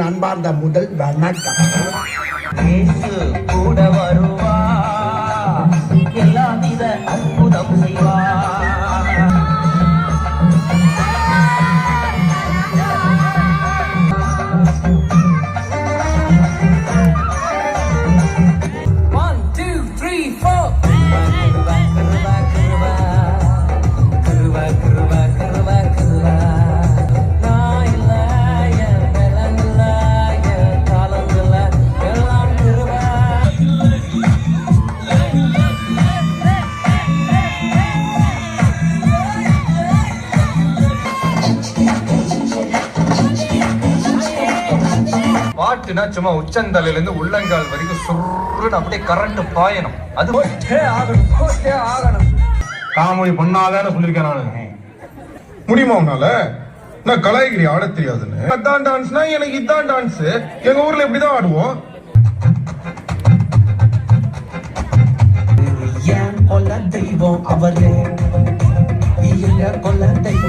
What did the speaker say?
அன்பார்ந்த முதல் வணக்கம். இயேசு கூட வருவா, எல்லா வித அற்புதம் செய்வா. பாட்டுனா சும்மா உச்சந்தலையில இருந்து உள்ளங்கால் வரைக்கும் சுருன்னு அப்படியே கரண்ட் பாயணும். அது ஆகணும். காமெடி பண்ணாதான்னு சொல்லிருக்கேன் நானு. முடியுமா உன்னால? நான் கலாய்கிரி ஆட தெரியாதுன்னு. அதான் டான்ஸ்னா எனக்கு இதான் டான்ஸ். எங்க ஊர்ல இப்படிதான் ஆடுவோம். ஏன் கொல்ல தெய்வம் அவரே, கொல்ல தெய்வம்